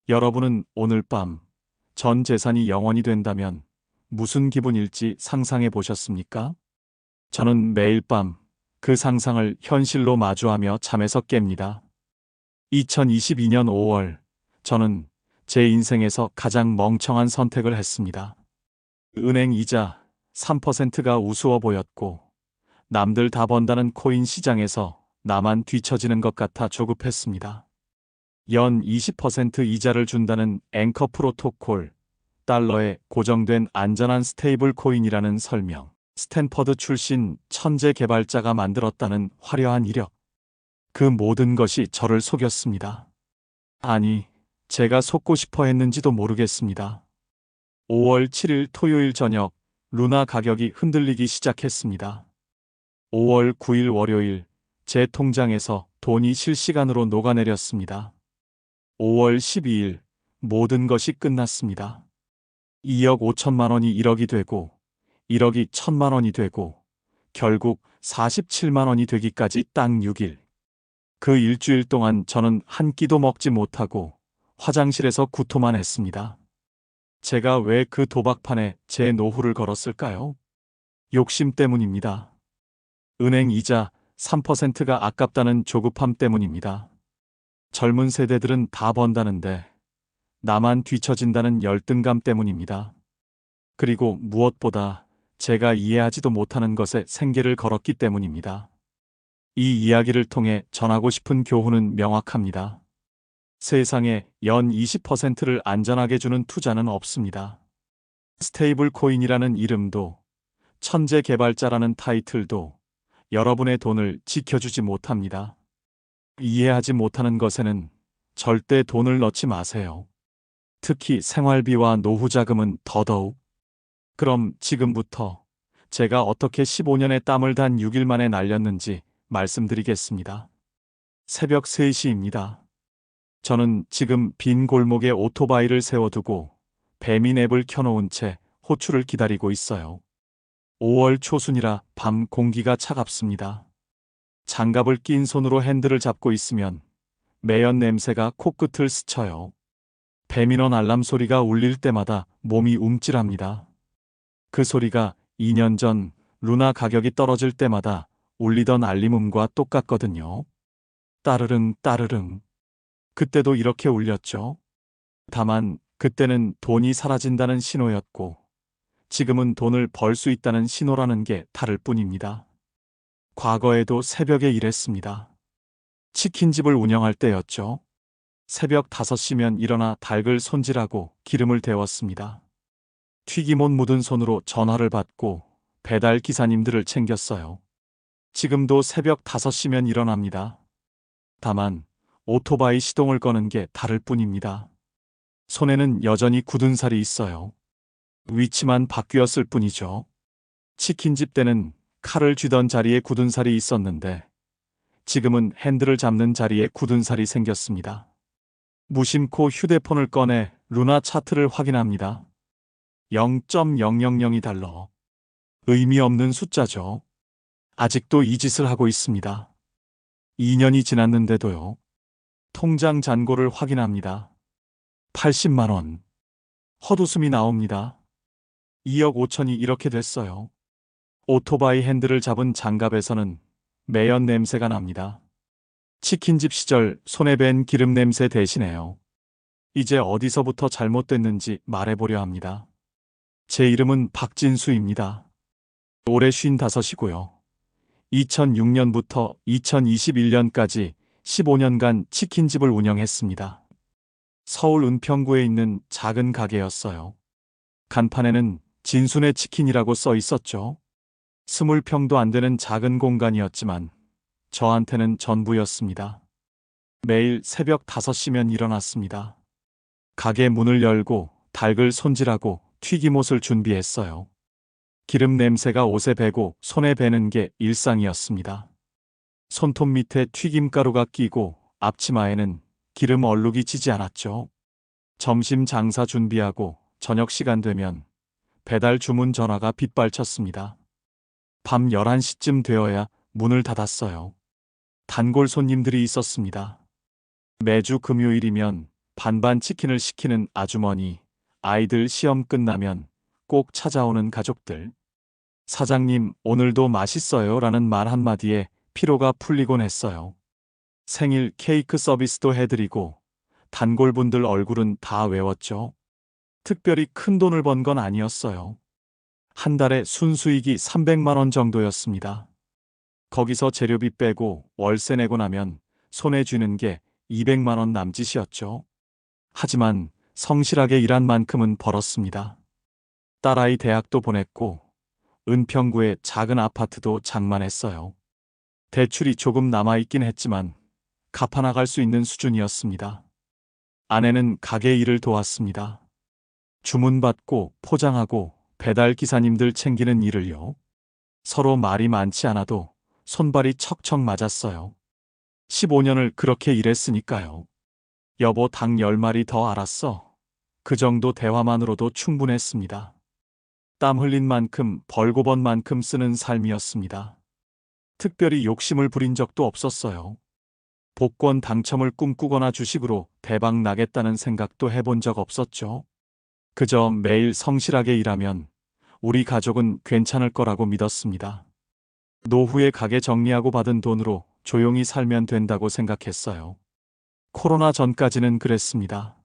여러분은 오늘 밤 전 재산이 0원이 된다면 무슨 기분일지 상상해 보셨습니까? 저는 매일 밤 그 상상을 현실로 마주하며 잠에서 깹니다. 2022년 5월, 저는 제 인생에서 가장 멍청한 선택을 했습니다. 은행 이자 3%가 우스워 보였고, 남들 다 번다는 코인 시장에서 나만 뒤처지는 것 같아 조급했습니다. 연 20% 이자를 준다는 앵커 프로토콜, 달러에 고정된 안전한 스테이블 코인이라는 설명, 스탠퍼드 출신 천재 개발자가 만들었다는 화려한 이력. 그 모든 것이 저를 속였습니다. 아니, 제가 속고 싶어 했는지도 모르겠습니다. 5월 7일 토요일 저녁, 루나 가격이 흔들리기 시작했습니다. 5월 9일 월요일, 제 통장에서 돈이 실시간으로 녹아내렸습니다. 5월 12일, 모든 것이 끝났습니다. 2억 5천만 원이 1억이 되고, 1억이 1천만 원이 되고, 결국 47만 원이 되기까지 딱 6일. 그 일주일 동안 저는 한 끼도 먹지 못하고 화장실에서 구토만 했습니다. 제가 왜 그 도박판에 제 노후를 걸었을까요? 욕심 때문입니다. 은행 이자 3%가 아깝다는 조급함 때문입니다. 젊은 세대들은 다 번다는데 나만 뒤처진다는 열등감 때문입니다. 그리고 무엇보다 제가 이해하지도 못하는 것에 생계를 걸었기 때문입니다. 이 이야기를 통해 전하고 싶은 교훈은 명확합니다. 세상에 연 20%를 안전하게 주는 투자는 없습니다. 스테이블 코인이라는 이름도, 천재 개발자라는 타이틀도 여러분의 돈을 지켜주지 못합니다. 이해하지 못하는 것에는 절대 돈을 넣지 마세요. 특히 생활비와 노후 자금은 더더욱. 그럼 지금부터 제가 어떻게 15년의 땀을 단 6일 만에 날렸는지 말씀드리겠습니다. 새벽 3시입니다. 저는 지금 빈 골목에 오토바이를 세워두고 배민 앱을 켜놓은 채 호출을 기다리고 있어요. 5월 초순이라 밤 공기가 차갑습니다. 장갑을 낀 손으로 핸들을 잡고 있으면 매연 냄새가 코끝을 스쳐요. 배민원 알람 소리가 울릴 때마다 몸이 움찔합니다. 그 소리가 2년 전 루나 가격이 떨어질 때마다 울리던 알림음과 똑같거든요. 따르릉 따르릉. 그때도 이렇게 울렸죠. 다만 그때는 돈이 사라진다는 신호였고 지금은 돈을 벌 수 있다는 신호라는 게 다를 뿐입니다. 과거에도 새벽에 일했습니다. 치킨집을 운영할 때였죠. 새벽 5시면 일어나 닭을 손질하고 기름을 데웠습니다. 튀김옷 묻은 손으로 전화를 받고 배달 기사님들을 챙겼어요. 지금도 새벽 5시면 일어납니다. 다만 오토바이 시동을 거는 게 다를 뿐입니다. 손에는 여전히 굳은 살이 있어요. 위치만 바뀌었을 뿐이죠. 치킨집 때는 칼을 쥐던 자리에 굳은 살이 있었는데 지금은 핸들을 잡는 자리에 굳은 살이 생겼습니다. 무심코 휴대폰을 꺼내 루나 차트를 확인합니다. 0.000이 달러. 의미 없는 숫자죠. 아직도 이 짓을 하고 있습니다. 2년이 지났는데도요. 통장 잔고를 확인합니다. 80만 원. 헛웃음이 나옵니다. 2억 5천이 이렇게 됐어요. 오토바이 핸들을 잡은 장갑에서는 매연 냄새가 납니다. 치킨집 시절 손에 밴 기름 냄새 대신에요. 이제 어디서부터 잘못됐는지 말해보려 합니다. 제 이름은 박진수입니다. 올해 55이고요. 2006년부터 2021년까지 15년간 치킨집을 운영했습니다. 서울 은평구에 있는 작은 가게였어요. 간판에는 진순의 치킨이라고 써 있었죠. 20평도 안 되는 작은 공간이었지만 저한테는 전부였습니다. 매일 새벽 5시면 일어났습니다. 가게 문을 열고 닭을 손질하고 튀김옷을 준비했어요. 기름 냄새가 옷에 배고 손에 배는 게 일상이었습니다. 손톱 밑에 튀김가루가 끼고 앞치마에는 기름 얼룩이 지지 않았죠. 점심 장사 준비하고 저녁 시간 되면 배달 주문 전화가 빗발쳤습니다. 밤 11시쯤 되어야 문을 닫았어요. 단골 손님들이 있었습니다. 매주 금요일이면 반반 치킨을 시키는 아주머니, 아이들 시험 끝나면 꼭 찾아오는 가족들. 사장님, 오늘도 맛있어요 라는 말 한마디에 피로가 풀리곤 했어요. 생일 케이크 서비스도 해드리고 단골분들 얼굴은 다 외웠죠. 특별히 큰 돈을 번 건 아니었어요. 한 달에 순수익이 300만 원 정도였습니다. 거기서 재료비 빼고 월세 내고 나면 손에 쥐는 게 200만 원 남짓이었죠. 하지만 성실하게 일한 만큼은 벌었습니다. 딸아이 대학도 보냈고 은평구의 작은 아파트도 장만했어요. 대출이 조금 남아있긴 했지만 갚아나갈 수 있는 수준이었습니다. 아내는 가게 일을 도왔습니다. 주문받고 포장하고 배달 기사님들 챙기는 일을요. 서로 말이 많지 않아도 손발이 척척 맞았어요. 15년을 그렇게 일했으니까요. 여보, 닭 10마리 더 알았어. 그 정도 대화만으로도 충분했습니다. 땀 흘린 만큼 벌고 번 만큼 쓰는 삶이었습니다. 특별히 욕심을 부린 적도 없었어요. 복권 당첨을 꿈꾸거나 주식으로 대박 나겠다는 생각도 해본 적 없었죠. 그저 매일 성실하게 일하면 우리 가족은 괜찮을 거라고 믿었습니다. 노후에 가게 정리하고 받은 돈으로 조용히 살면 된다고 생각했어요. 코로나 전까지는 그랬습니다.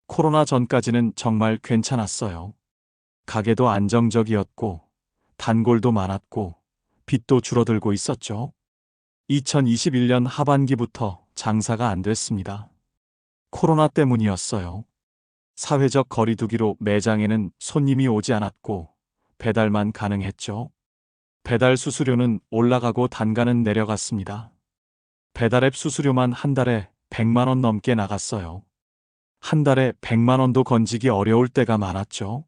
코로나 전까지는 정말 괜찮았어요. 가게도 안정적이었고 단골도 많았고 빚도 줄어들고 있었죠. 2021년 하반기부터 장사가 안 됐습니다. 코로나 때문이었어요. 사회적 거리두기로 매장에는 손님이 오지 않았고 배달만 가능했죠. 배달 수수료는 올라가고 단가는 내려갔습니다. 배달앱 수수료만 한 달에 100만 원 넘게 나갔어요. 한 달에 100만 원도 건지기 어려울 때가 많았죠.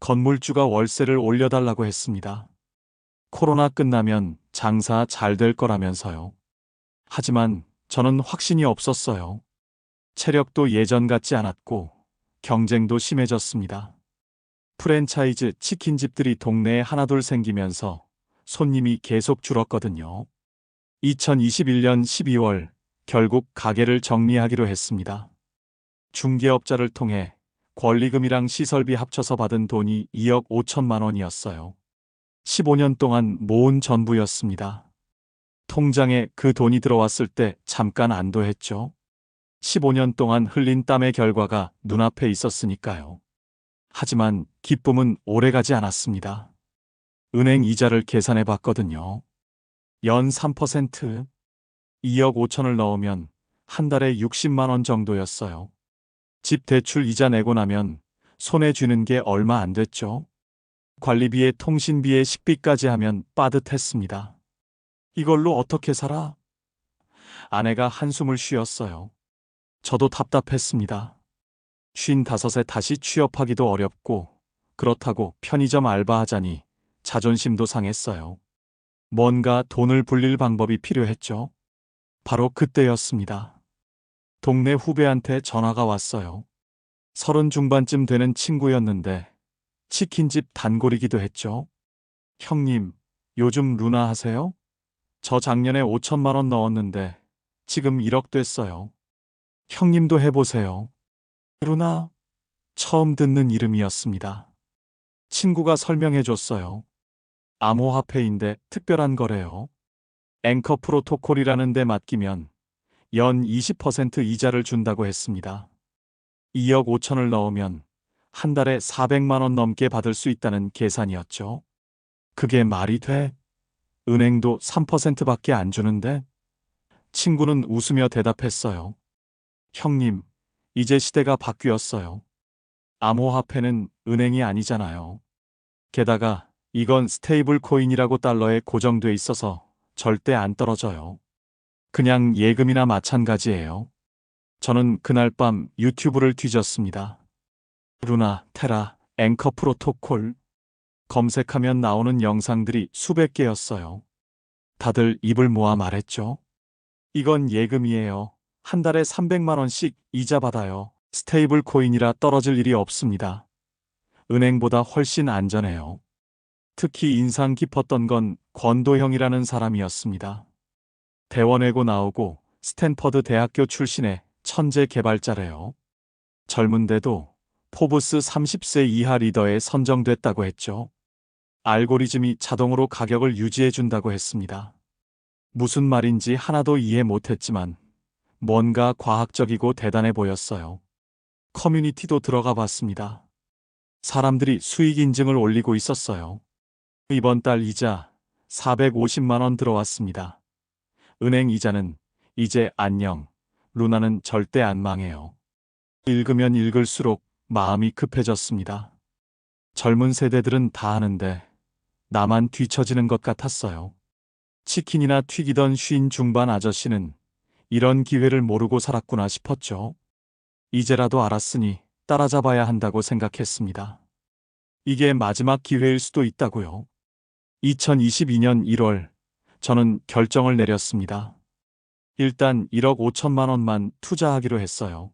건물주가 월세를 올려달라고 했습니다. 코로나 끝나면 장사 잘 될 거라면서요. 하지만 저는 확신이 없었어요. 체력도 예전 같지 않았고 경쟁도 심해졌습니다. 프랜차이즈 치킨집들이 동네에 하나둘 생기면서 손님이 계속 줄었거든요. 2021년 12월 결국 가게를 정리하기로 했습니다. 중개업자를 통해 권리금이랑 시설비 합쳐서 받은 돈이 2억 5천만 원이었어요. 15년 동안 모은 전부였습니다. 통장에 그 돈이 들어왔을 때 잠깐 안도했죠. 15년 동안 흘린 땀의 결과가 눈앞에 있었으니까요. 하지만 기쁨은 오래가지 않았습니다. 은행 이자를 계산해 봤거든요. 연 3%, 2억 5천을 넣으면 한 달에 60만 원 정도였어요. 집 대출 이자 내고 나면 손에 쥐는 게 얼마 안 됐죠. 관리비에 통신비에 식비까지 하면 빠듯했습니다. 이걸로 어떻게 살아? 아내가 한숨을 쉬었어요. 저도 답답했습니다. 55에 다시 취업하기도 어렵고 그렇다고 편의점 알바하자니 자존심도 상했어요. 뭔가 돈을 불릴 방법이 필요했죠. 바로 그때였습니다. 동네 후배한테 전화가 왔어요. 30 중반쯤 되는 친구였는데 치킨집 단골이기도 했죠. 형님, 요즘 루나 하세요? 저 작년에 5천만 원 넣었는데 지금 1억 됐어요. 형님도 해보세요. 루나? 처음 듣는 이름이었습니다. 친구가 설명해 줬어요. 암호화폐인데 특별한 거래요. 앵커 프로토콜이라는 데 맡기면 연 20% 이자를 준다고 했습니다. 2억 5천을 넣으면 한 달에 400만 원 넘게 받을 수 있다는 계산이었죠. 그게 말이 돼? 은행도 3%밖에 안 주는데? 친구는 웃으며 대답했어요. 형님, 이제 시대가 바뀌었어요. 암호화폐는 은행이 아니잖아요. 게다가 이건 스테이블 코인이라고 달러에 고정돼 있어서 절대 안 떨어져요. 그냥 예금이나 마찬가지예요. 저는 그날 밤 유튜브를 뒤졌습니다. 루나, 테라, 앵커 프로토콜. 검색하면 나오는 영상들이 수백 개였어요. 다들 입을 모아 말했죠. 이건 예금이에요. 한 달에 300만 원씩 이자 받아요. 스테이블 코인이라 떨어질 일이 없습니다. 은행보다 훨씬 안전해요. 특히 인상 깊었던 건 권도형이라는 사람이었습니다. 대원외고 나오고 스탠퍼드 대학교 출신의 천재 개발자래요. 젊은데도 포브스 30세 이하 리더에 선정됐다고 했죠. 알고리즘이 자동으로 가격을 유지해준다고 했습니다. 무슨 말인지 하나도 이해 못했지만 뭔가 과학적이고 대단해 보였어요. 커뮤니티도 들어가 봤습니다. 사람들이 수익 인증을 올리고 있었어요. 이번 달 이자 450만 원 들어왔습니다. 은행 이자는 이제 안녕. 루나는 절대 안 망해요. 읽으면 읽을수록 마음이 급해졌습니다. 젊은 세대들은 다 하는데 나만 뒤처지는 것 같았어요. 치킨이나 튀기던 쉰 중반 아저씨는 이런 기회를 모르고 살았구나 싶었죠. 이제라도 알았으니 따라잡아야 한다고 생각했습니다. 이게 마지막 기회일 수도 있다고요. 2022년 1월 저는 결정을 내렸습니다. 일단 1억 5천만 원만 투자하기로 했어요.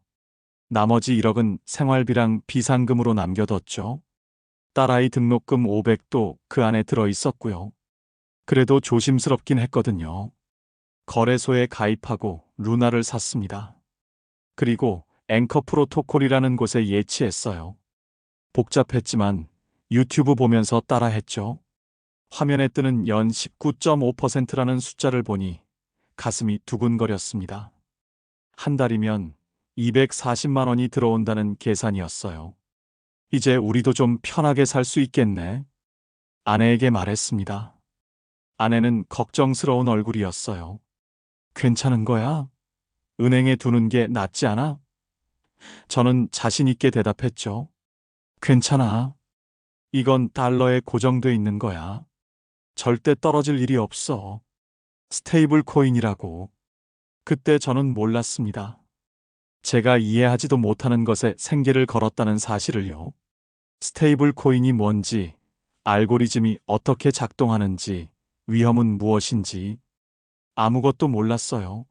나머지 1억은 생활비랑 비상금으로 남겨뒀죠. 딸아이 등록금 500도 그 안에 들어 있었고요. 그래도 조심스럽긴 했거든요. 거래소에 가입하고 루나를 샀습니다. 그리고 앵커 프로토콜이라는 곳에 예치했어요. 복잡했지만 유튜브 보면서 따라했죠. 화면에 뜨는 연 19.5%라는 숫자를 보니 가슴이 두근거렸습니다. 한 달이면 240만 원이 들어온다는 계산이었어요. 이제 우리도 좀 편하게 살 수 있겠네. 아내에게 말했습니다. 아내는 걱정스러운 얼굴이었어요. 괜찮은 거야? 은행에 두는 게 낫지 않아? 저는 자신 있게 대답했죠. 괜찮아. 이건 달러에 고정돼 있는 거야. 절대 떨어질 일이 없어. 스테이블 코인이라고. 그때 저는 몰랐습니다. 제가 이해하지도 못하는 것에 생계를 걸었다는 사실을요. 스테이블 코인이 뭔지, 알고리즘이 어떻게 작동하는지, 위험은 무엇인지 아무것도 몰랐어요.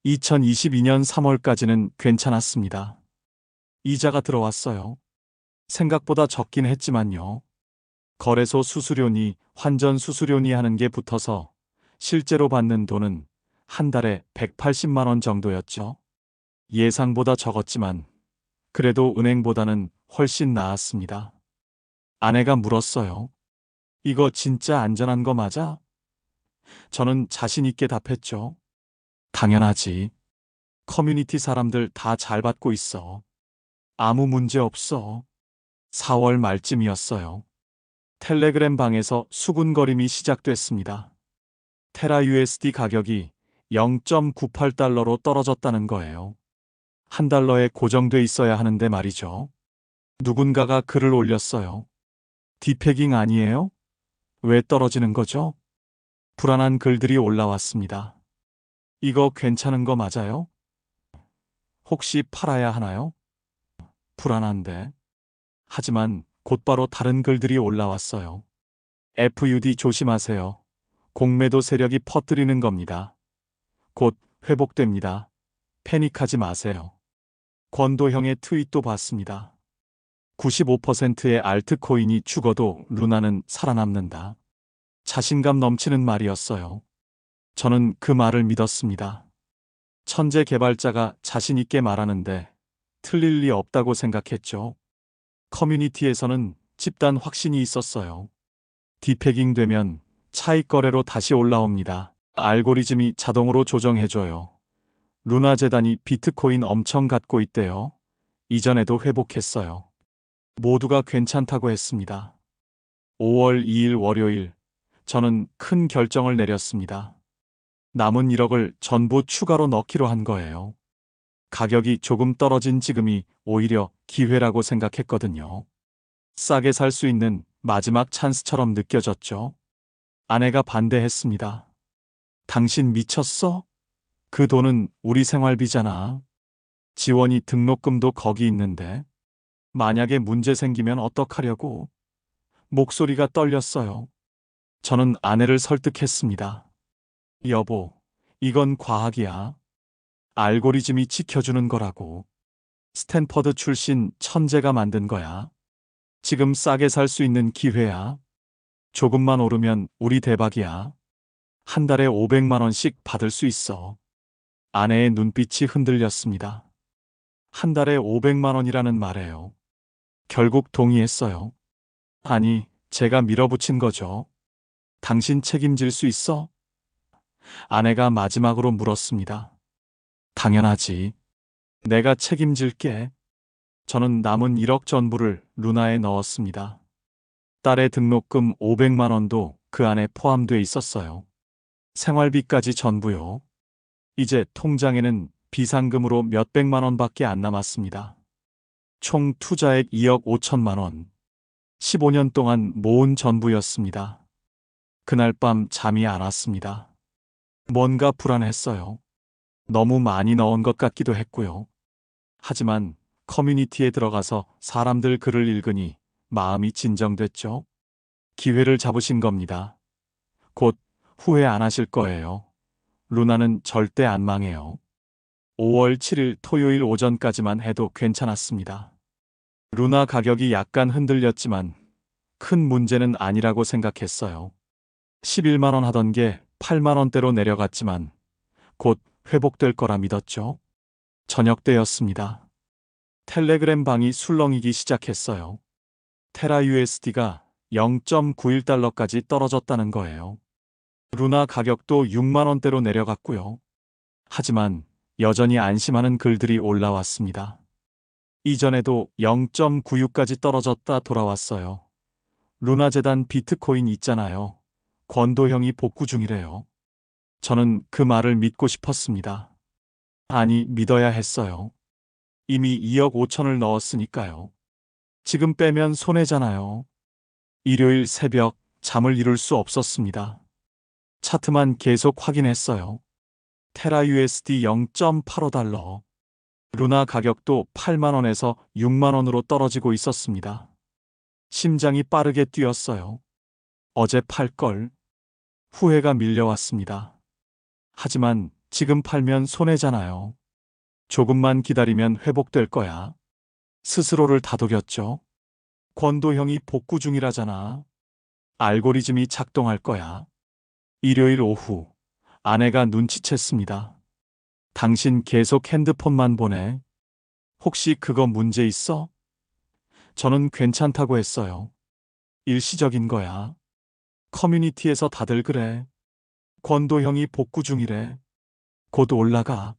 2022년 3월까지는 괜찮았습니다. 이자가 들어왔어요. 생각보다 적긴 했지만요. 거래소 수수료니 환전 수수료니 하는 게 붙어서 실제로 받는 돈은 한 달에 180만 원 정도였죠. 예상보다 적었지만 그래도 은행보다는 훨씬 나았습니다. 아내가 물었어요. 이거 진짜 안전한 거 맞아? 저는 자신 있게 답했죠. 당연하지. 커뮤니티 사람들 다 잘 받고 있어. 아무 문제 없어. 4월 말쯤이었어요. 텔레그램 방에서 수군거림이 시작됐습니다. 테라 USD 가격이 0.98달러로 떨어졌다는 거예요. 한 달러에 고정돼 있어야 하는데 말이죠. 누군가가 글을 올렸어요. 디패깅 아니에요? 왜 떨어지는 거죠? 불안한 글들이 올라왔습니다. 이거 괜찮은 거 맞아요? 혹시 팔아야 하나요? 불안한데. 하지만 곧바로 다른 글들이 올라왔어요. FUD 조심하세요. 공매도 세력이 퍼뜨리는 겁니다. 곧 회복됩니다. 패닉하지 마세요. 권도형의 트윗도 봤습니다. 95%의 알트코인이 죽어도 루나는 살아남는다. 자신감 넘치는 말이었어요. 저는 그 말을 믿었습니다. 천재 개발자가 자신 있게 말하는데 틀릴 리 없다고 생각했죠. 커뮤니티에서는 집단 확신이 있었어요. 디패깅 되면 차익 거래로 다시 올라옵니다. 알고리즘이 자동으로 조정해줘요. 루나 재단이 비트코인 엄청 갖고 있대요. 이전에도 회복했어요. 모두가 괜찮다고 했습니다. 5월 2일 월요일, 저는 큰 결정을 내렸습니다. 남은 1억을 전부 추가로 넣기로 한 거예요. 가격이 조금 떨어진 지금이 오히려 기회라고 생각했거든요. 싸게 살 수 있는 마지막 찬스처럼 느껴졌죠. 아내가 반대했습니다. 당신 미쳤어? 그 돈은 우리 생활비잖아. 지원이 등록금도 거기 있는데. 만약에 문제 생기면 어떡하려고? 목소리가 떨렸어요. 저는 아내를 설득했습니다. 여보, 이건 과학이야. 알고리즘이 지켜주는 거라고. 스탠퍼드 출신 천재가 만든 거야. 지금 싸게 살 수 있는 기회야. 조금만 오르면 우리 대박이야. 한 달에 500만 원씩 받을 수 있어. 아내의 눈빛이 흔들렸습니다. 한 달에 500만 원이라는 말에요. 결국 동의했어요. 아니, 제가 밀어붙인 거죠. 당신 책임질 수 있어? 아내가 마지막으로 물었습니다. 당연하지. 내가 책임질게. 저는 남은 1억 전부를 루나에 넣었습니다. 딸의 등록금 500만 원도 그 안에 포함돼 있었어요. 생활비까지 전부요. 이제 통장에는 비상금으로 몇백만 원밖에 안 남았습니다. 총 투자액 2억 5천만 원. 15년 동안 모은 전부였습니다. 그날 밤 잠이 안 왔습니다. 뭔가 불안했어요. 너무 많이 넣은 것 같기도 했고요. 하지만 커뮤니티에 들어가서 사람들 글을 읽으니 마음이 진정됐죠. 기회를 잡으신 겁니다. 곧 후회 안 하실 거예요. 루나는 절대 안 망해요. 5월 7일 토요일 오전까지만 해도 괜찮았습니다. 루나 가격이 약간 흔들렸지만 큰 문제는 아니라고 생각했어요. 11만 원 하던 게 8만 원대로 내려갔지만 곧 회복될 거라 믿었죠. 저녁 때였습니다. 텔레그램 방이 술렁이기 시작했어요. 테라 USD가 0.91달러까지 떨어졌다는 거예요. 루나 가격도 6만 원대로 내려갔고요. 하지만 여전히 안심하는 글들이 올라왔습니다. 이전에도 0.96까지 떨어졌다 돌아왔어요. 루나 재단 비트코인 있잖아요. 권도형이 복구 중이래요. 저는 그 말을 믿고 싶었습니다. 아니, 믿어야 했어요. 이미 2억 5천을 넣었으니까요. 지금 빼면 손해잖아요. 일요일 새벽 잠을 이룰 수 없었습니다. 차트만 계속 확인했어요. 테라 USD 0.85달러. 루나 가격도 8만 원에서 6만 원으로 떨어지고 있었습니다. 심장이 빠르게 뛰었어요. 어제 팔걸. 후회가 밀려왔습니다. 하지만 지금 팔면 손해잖아요. 조금만 기다리면 회복될 거야. 스스로를 다독였죠. 권도형이 복구 중이라잖아. 알고리즘이 작동할 거야. 일요일 오후, 아내가 눈치챘습니다. 당신 계속 핸드폰만 보내. 혹시 그거 문제 있어? 저는 괜찮다고 했어요. 일시적인 거야. 커뮤니티에서 다들 그래. 권도형이 복구 중이래. 곧 올라가.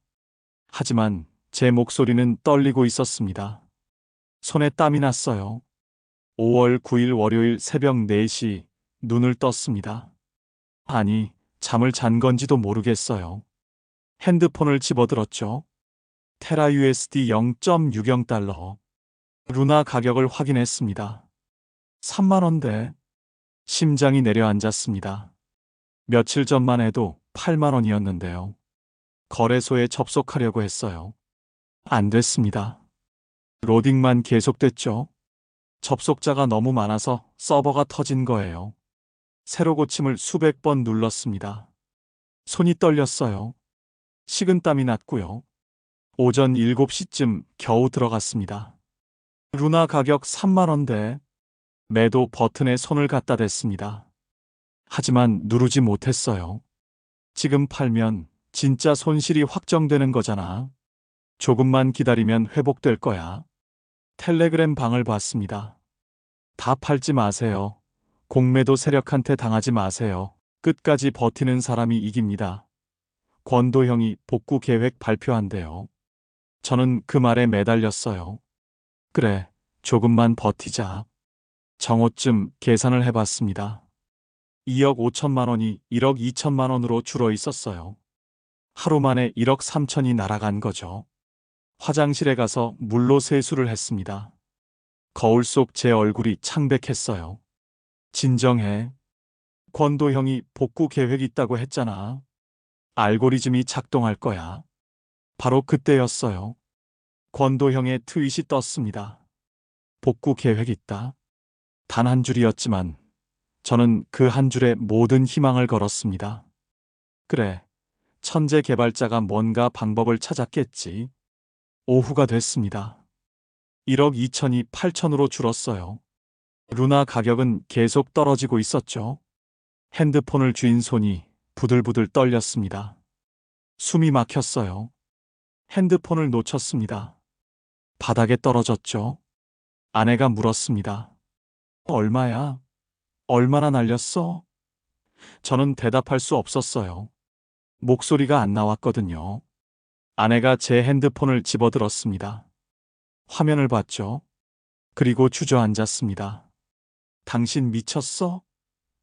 하지만 제 목소리는 떨리고 있었습니다. 손에 땀이 났어요. 5월 9일 월요일 새벽 4시 눈을 떴습니다. 아니, 잠을 잔 건지도 모르겠어요. 핸드폰을 집어들었죠. 테라 USD 0.60달러. 루나 가격을 확인했습니다. 3만 원대. 심장이 내려앉았습니다. 며칠 전만 해도 8만 원이었는데요. 거래소에 접속하려고 했어요. 안 됐습니다. 로딩만 계속됐죠. 접속자가 너무 많아서 서버가 터진 거예요. 새로 고침을 수백 번 눌렀습니다. 손이 떨렸어요. 식은땀이 났고요. 오전 7시쯤 겨우 들어갔습니다. 루나 가격 3만 원대. 매도 버튼에 손을 갖다 댔습니다. 하지만 누르지 못했어요. 지금 팔면 진짜 손실이 확정되는 거잖아. 조금만 기다리면 회복될 거야. 텔레그램 방을 봤습니다. 다 팔지 마세요. 공매도 세력한테 당하지 마세요. 끝까지 버티는 사람이 이깁니다. 권도형이 복구 계획 발표한대요. 저는 그 말에 매달렸어요. 그래, 조금만 버티자. 정오쯤 계산을 해봤습니다. 2억 5천만 원이 1억 2천만 원으로 줄어 있었어요. 하루 만에 1억 3천이 날아간 거죠. 화장실에 가서 물로 세수를 했습니다. 거울 속 제 얼굴이 창백했어요. 진정해. 권도형이 복구 계획 있다고 했잖아. 알고리즘이 작동할 거야. 바로 그때였어요. 권도형의 트윗이 떴습니다. 복구 계획 있다. 단 한 줄이었지만 저는 그 한 줄에 모든 희망을 걸었습니다. 그래, 천재 개발자가 뭔가 방법을 찾았겠지. 오후가 됐습니다. 1억 2천이 8천으로 줄었어요. 루나 가격은 계속 떨어지고 있었죠. 핸드폰을 쥔 손이 부들부들 떨렸습니다. 숨이 막혔어요. 핸드폰을 놓쳤습니다. 바닥에 떨어졌죠. 아내가 물었습니다. 얼마야? 얼마나 날렸어? 저는 대답할 수 없었어요. 목소리가 안 나왔거든요. 아내가 제 핸드폰을 집어들었습니다. 화면을 봤죠. 그리고 주저앉았습니다. 당신 미쳤어?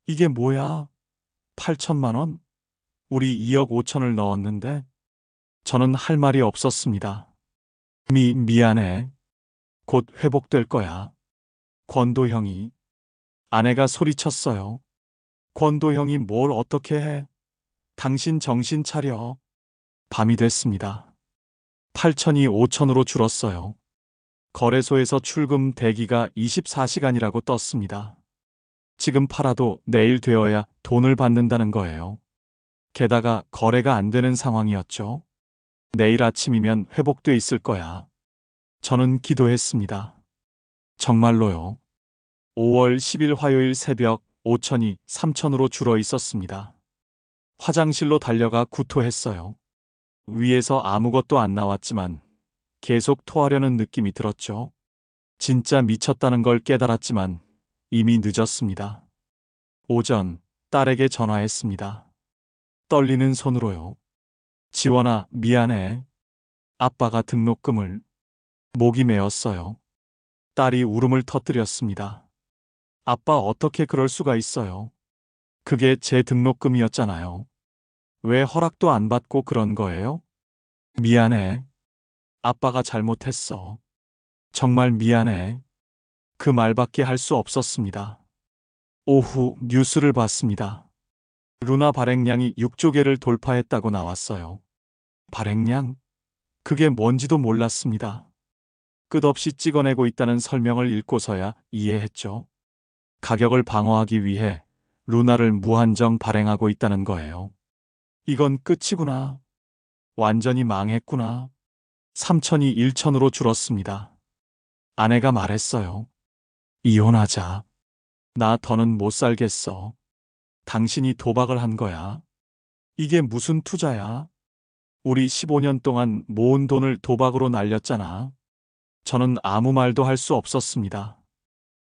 이게 뭐야? 8천만 원? 우리 2억 5천을 넣었는데? 저는 할 말이 없었습니다. 미안해. 곧 회복될 거야. 권도 형이. 아내가 소리쳤어요. 권도 형이 뭘 어떻게 해? 당신 정신 차려. 밤이 됐습니다. 8천이 5천으로 줄었어요. 거래소에서 출금 대기가 24시간이라고 떴습니다. 지금 팔아도 내일 되어야 돈을 받는다는 거예요. 게다가 거래가 안 되는 상황이었죠. 내일 아침이면 회복돼 있을 거야. 저는 기도했습니다. 정말로요. 5월 10일 화요일 새벽 5천이 3천으로 줄어 있었습니다. 화장실로 달려가 구토했어요. 위에서 아무것도 안 나왔지만 계속 토하려는 느낌이 들었죠. 진짜 미쳤다는 걸 깨달았지만 이미 늦었습니다. 오전 딸에게 전화했습니다. 떨리는 손으로요. 지원아, 미안해. 아빠가 등록금을. 목이 메었어요. 딸이 울음을 터뜨렸습니다. 아빠 어떻게 그럴 수가 있어요? 그게 제 등록금이었잖아요. 왜 허락도 안 받고 그런 거예요? 미안해. 아빠가 잘못했어. 정말 미안해. 그 말밖에 할 수 없었습니다. 오후 뉴스를 봤습니다. 루나 발행량이 6조 개를 돌파했다고 나왔어요. 발행량? 그게 뭔지도 몰랐습니다. 끝없이 찍어내고 있다는 설명을 읽고서야 이해했죠. 가격을 방어하기 위해 루나를 무한정 발행하고 있다는 거예요. 이건 끝이구나. 완전히 망했구나. 3천이 1천으로 줄었습니다. 아내가 말했어요. 이혼하자. 나 더는 못 살겠어. 당신이 도박을 한 거야. 이게 무슨 투자야? 우리 15년 동안 모은 돈을 도박으로 날렸잖아. 저는 아무 말도 할 수 없었습니다.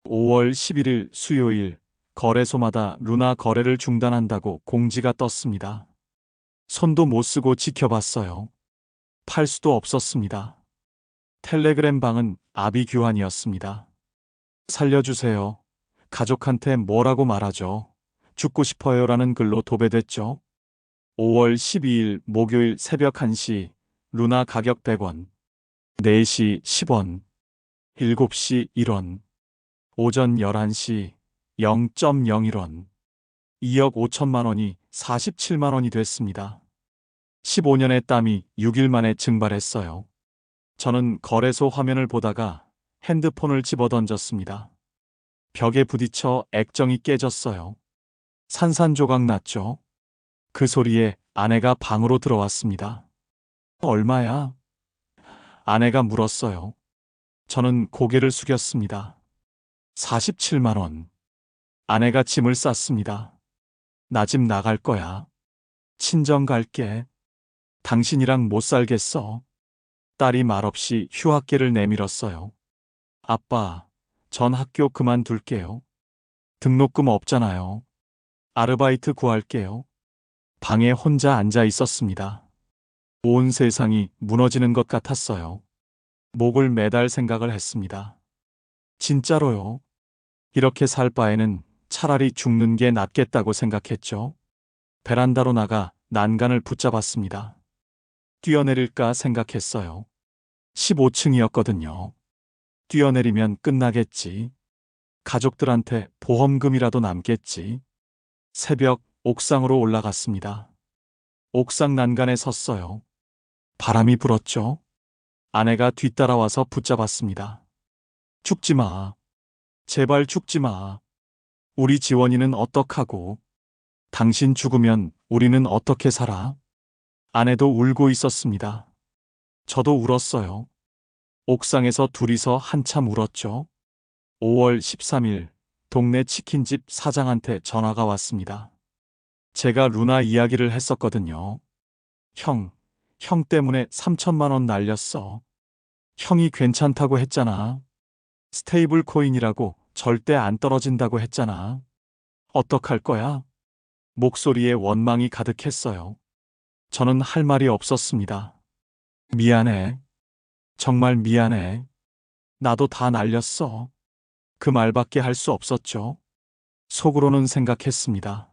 5월 11일 수요일 거래소마다 루나 거래를 중단한다고 공지가 떴습니다. 손도 못 쓰고 지켜봤어요. 팔 수도 없었습니다. 텔레그램 방은 아비규환이었습니다. 살려주세요. 가족한테 뭐라고 말하죠. 죽고 싶어요라는 글로 도배됐죠. 5월 12일 목요일 새벽 1시 루나 가격 100원, 4시 10원, 7시 1원, 오전 11시 0.01원, 2억 5천만 원이 47만 원이 됐습니다. 15년의 땀이 6일 만에 증발했어요. 저는 거래소 화면을 보다가 핸드폰을 집어던졌습니다. 벽에 부딪혀 액정이 깨졌어요. 산산조각 났죠. 그 소리에 아내가 방으로 들어왔습니다. 얼마야? 아내가 물었어요. 저는 고개를 숙였습니다. 47만 원. 아내가 짐을 쌌습니다. 나 집 나갈 거야. 친정 갈게. 당신이랑 못 살겠어. 딸이 말없이 휴학계를 내밀었어요. 아빠, 전 학교 그만둘게요. 등록금 없잖아요. 아르바이트 구할게요. 방에 혼자 앉아 있었습니다. 온 세상이 무너지는 것 같았어요. 목을 매달 생각을 했습니다. 진짜로요. 이렇게 살 바에는 차라리 죽는 게 낫겠다고 생각했죠. 베란다로 나가 난간을 붙잡았습니다. 뛰어내릴까 생각했어요. 15층이었거든요. 뛰어내리면 끝나겠지. 가족들한테 보험금이라도 남겠지. 새벽 옥상으로 올라갔습니다. 옥상 난간에 섰어요. 바람이 불었죠. 아내가 뒤따라와서 붙잡았습니다. 죽지 마. 제발 죽지 마. 우리 지원이는 어떡하고? 당신 죽으면 우리는 어떻게 살아? 아내도 울고 있었습니다. 저도 울었어요. 옥상에서 둘이서 한참 울었죠. 5월 13일 동네 치킨집 사장한테 전화가 왔습니다. 제가 루나 이야기를 했었거든요. 형, 형 때문에 3천만 원 날렸어. 형이 괜찮다고 했잖아. 스테이블 코인이라고 절대 안 떨어진다고 했잖아. 어떡할 거야? 목소리에 원망이 가득했어요. 저는 할 말이 없었습니다. 미안해. 정말 미안해. 나도 다 날렸어. 그 말밖에 할 수 없었죠. 속으로는 생각했습니다.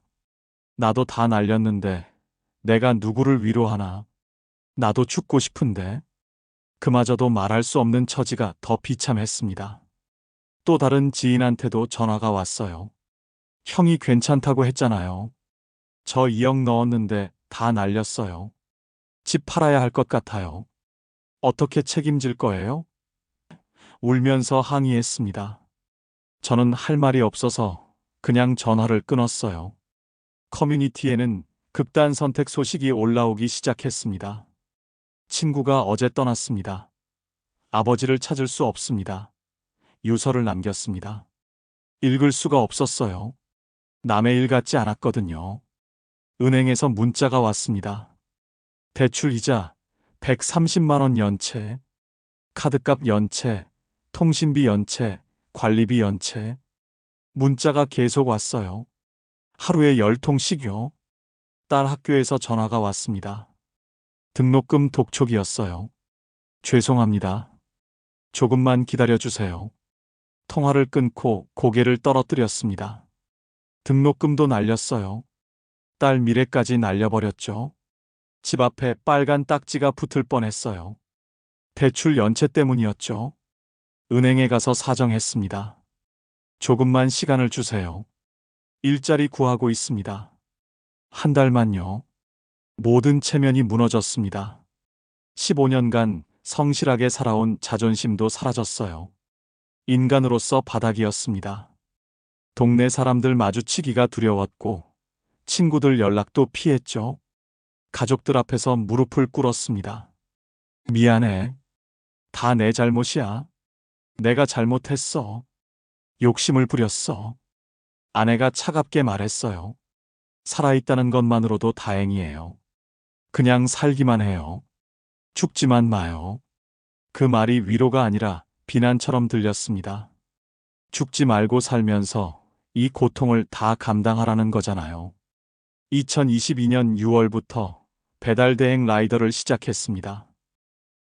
나도 다 날렸는데 내가 누구를 위로하나. 나도 죽고 싶은데. 그마저도 말할 수 없는 처지가 더 비참했습니다. 또 다른 지인한테도 전화가 왔어요. 형이 괜찮다고 했잖아요. 저 2억 넣었는데 다 날렸어요. 집 팔아야 할 것 같아요. 어떻게 책임질 거예요? 울면서 항의했습니다. 저는 할 말이 없어서 그냥 전화를 끊었어요. 커뮤니티에는 극단 선택 소식이 올라오기 시작했습니다. 친구가 어제 떠났습니다. 아버지를 찾을 수 없습니다. 유서를 남겼습니다. 읽을 수가 없었어요. 남의 일 같지 않았거든요. 은행에서 문자가 왔습니다. 대출 이자 130만 원 연체, 카드값 연체, 통신비 연체, 관리비 연체. 문자가 계속 왔어요. 하루에 10통씩요. 딸 학교에서 전화가 왔습니다. 등록금 독촉이었어요. 죄송합니다. 조금만 기다려주세요. 통화를 끊고 고개를 떨어뜨렸습니다. 등록금도 날렸어요. 딸 미래까지 날려버렸죠. 집 앞에 빨간 딱지가 붙을 뻔했어요. 대출 연체 때문이었죠. 은행에 가서 사정했습니다. 조금만 시간을 주세요. 일자리 구하고 있습니다. 한 달만요. 모든 체면이 무너졌습니다. 15년간 성실하게 살아온 자존심도 사라졌어요. 인간으로서 바닥이었습니다. 동네 사람들 마주치기가 두려웠고 친구들 연락도 피했죠. 가족들 앞에서 무릎을 꿇었습니다. 미안해. 다 내 잘못이야. 내가 잘못했어. 욕심을 부렸어. 아내가 차갑게 말했어요. 살아있다는 것만으로도 다행이에요. 그냥 살기만 해요. 죽지만 마요. 그 말이 위로가 아니라 비난처럼 들렸습니다. 죽지 말고 살면서 이 고통을 다 감당하라는 거잖아요. 2022년 6월부터 배달 대행 라이더를 시작했습니다.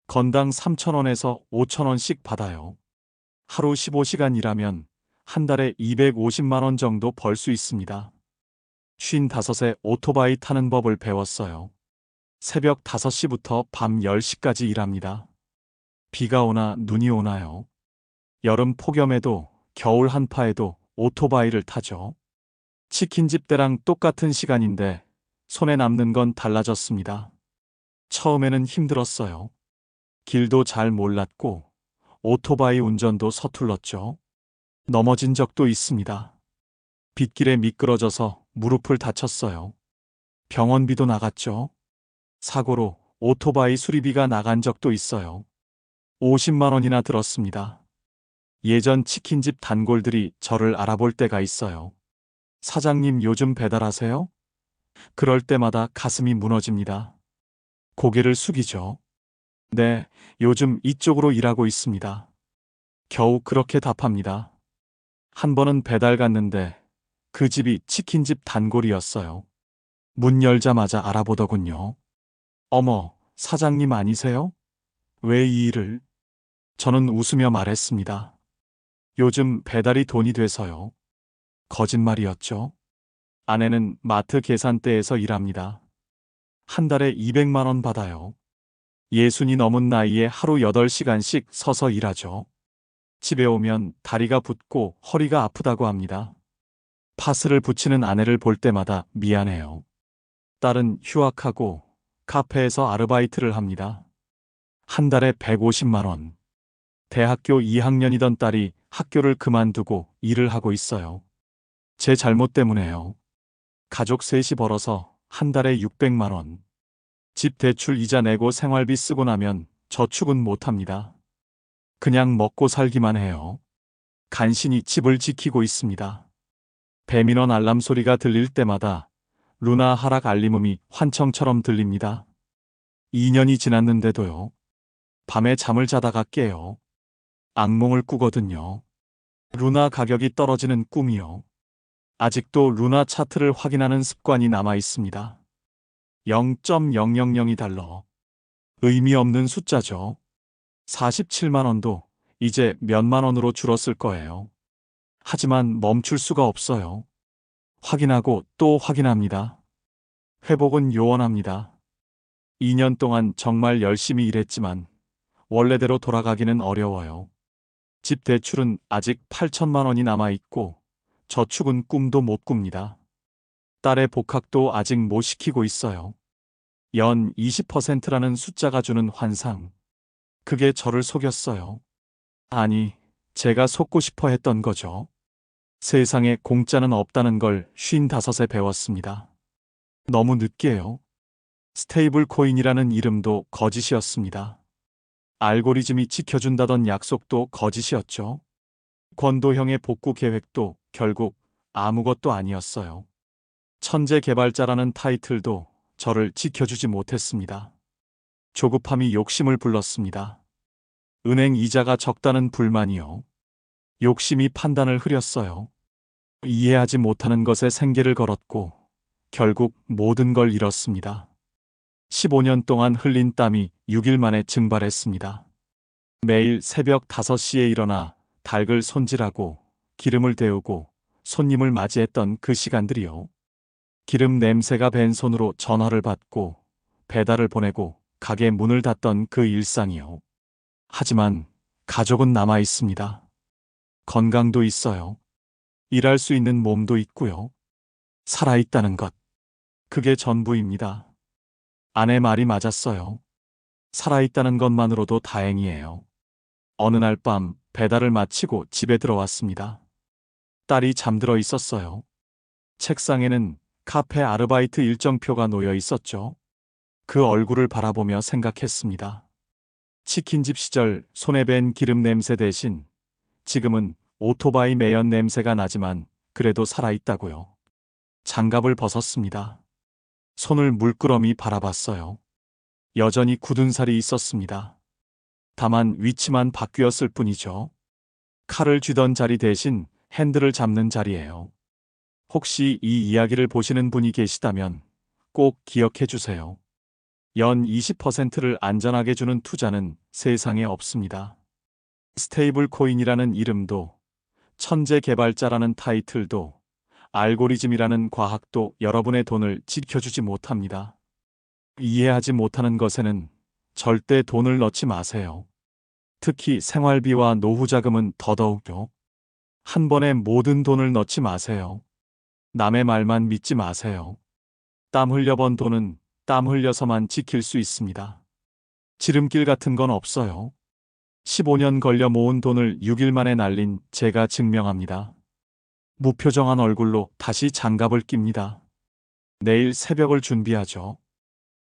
건당 3,000원에서 5,000원씩 받아요. 하루 15시간 일하면 한 달에 250만 원 정도 벌 수 있습니다. 55에 오토바이 타는 법을 배웠어요. 새벽 5시부터 밤 10시까지 일합니다. 비가 오나 눈이 오나요? 여름 폭염에도 겨울 한파에도 오토바이를 타죠. 치킨집 때랑 똑같은 시간인데 손에 남는 건 달라졌습니다. 처음에는 힘들었어요. 길도 잘 몰랐고 오토바이 운전도 서툴렀죠. 넘어진 적도 있습니다. 빗길에 미끄러져서 무릎을 다쳤어요. 병원비도 나갔죠. 사고로 오토바이 수리비가 나간 적도 있어요. 50만 원이나 들었습니다. 예전 치킨집 단골들이 저를 알아볼 때가 있어요. 사장님 요즘 배달하세요? 그럴 때마다 가슴이 무너집니다. 고개를 숙이죠. 네, 요즘 이쪽으로 일하고 있습니다. 겨우 그렇게 답합니다. 한 번은 배달 갔는데 그 집이 치킨집 단골이었어요. 문 열자마자 알아보더군요. 어머, 사장님 아니세요? 왜 이 일을? 저는 웃으며 말했습니다. 요즘 배달이 돈이 돼서요. 거짓말이었죠. 아내는 마트 계산대에서 일합니다. 한 달에 200만 원 받아요. 60이 넘은 나이에 하루 8시간씩 서서 일하죠. 집에 오면 다리가 붓고 허리가 아프다고 합니다. 파스를 붙이는 아내를 볼 때마다 미안해요. 딸은 휴학하고 카페에서 아르바이트를 합니다. 한 달에 150만 원. 대학교 2학년이던 딸이 학교를 그만두고 일을 하고 있어요. 제 잘못 때문에요. 가족 셋이 벌어서 한 달에 600만 원. 집 대출 이자 내고 생활비 쓰고 나면 저축은 못합니다. 그냥 먹고 살기만 해요. 간신히 집을 지키고 있습니다. 배민원 알람 소리가 들릴 때마다 루나 하락 알림음이 환청처럼 들립니다. 2년이 지났는데도요. 밤에 잠을 자다가 깨요. 악몽을 꾸거든요. 루나 가격이 떨어지는 꿈이요. 아직도 루나 차트를 확인하는 습관이 남아 있습니다. 0.000달러. 의미 없는 숫자죠. 47만 원도 이제 몇만 원으로 줄었을 거예요. 하지만 멈출 수가 없어요. 확인하고 또 확인합니다. 회복은 요원합니다. 2년 동안 정말 열심히 일했지만 원래대로 돌아가기는 어려워요. 집 대출은 아직 8천만 원이 남아 있고 저축은 꿈도 못 꿉니다. 딸의 복학도 아직 못 시키고 있어요. 연 20%라는 숫자가 주는 환상. 그게 저를 속였어요. 아니, 제가 속고 싶어 했던 거죠. 세상에 공짜는 없다는 걸 55에 배웠습니다. 너무 늦게요. 스테이블 코인이라는 이름도 거짓이었습니다. 알고리즘이 지켜준다던 약속도 거짓이었죠. 권도형의 복구 계획도 결국 아무것도 아니었어요. 천재 개발자라는 타이틀도 저를 지켜주지 못했습니다. 조급함이 욕심을 불렀습니다. 은행 이자가 적다는 불만이요. 욕심이 판단을 흐렸어요. 이해하지 못하는 것에 생계를 걸었고 결국 모든 걸 잃었습니다. 15년 동안 흘린 땀이 6일 만에 증발했습니다. 매일 새벽 5시에 일어나 닭을 손질하고 기름을 데우고 손님을 맞이했던 그 시간들이요. 기름 냄새가 밴 손으로 전화를 받고 배달을 보내고 가게 문을 닫던 그 일상이요. 하지만 가족은 남아 있습니다. 건강도 있어요. 일할 수 있는 몸도 있고요. 살아있다는 것. 그게 전부입니다. 아내 말이 맞았어요. 살아있다는 것만으로도 다행이에요. 어느 날 밤 배달을 마치고 집에 들어왔습니다. 딸이 잠들어 있었어요. 책상에는 카페 아르바이트 일정표가 놓여 있었죠. 그 얼굴을 바라보며 생각했습니다. 치킨집 시절 손에 밴 기름 냄새 대신 지금은 오토바이 매연 냄새가 나지만 그래도 살아있다고요. 장갑을 벗었습니다. 손을 물끄러미 바라봤어요. 여전히 굳은 살이 있었습니다. 다만 위치만 바뀌었을 뿐이죠. 칼을 쥐던 자리 대신 핸들을 잡는 자리예요. 혹시 이 이야기를 보시는 분이 계시다면 꼭 기억해 주세요. 연 20%를 안전하게 주는 투자는 세상에 없습니다. 스테이블 코인이라는 이름도, 천재 개발자라는 타이틀도, 알고리즘이라는 과학도 여러분의 돈을 지켜주지 못합니다. 이해하지 못하는 것에는 절대 돈을 넣지 마세요. 특히 생활비와 노후자금은 더더욱요. 한 번에 모든 돈을 넣지 마세요. 남의 말만 믿지 마세요. 땀 흘려 번 돈은 땀 흘려서만 지킬 수 있습니다. 지름길 같은 건 없어요. 15년 걸려 모은 돈을 6일 만에 날린 제가 증명합니다. 무표정한 얼굴로 다시 장갑을 낍니다. 내일 새벽을 준비하죠.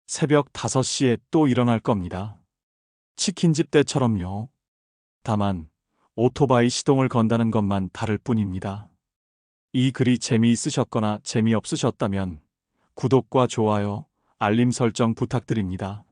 새벽 5시에 또 일어날 겁니다. 치킨집 때처럼요. 다만 오토바이 시동을 건다는 것만 다를 뿐입니다. 이 글이 재미있으셨거나 재미없으셨다면 구독과 좋아요, 알림 설정 부탁드립니다.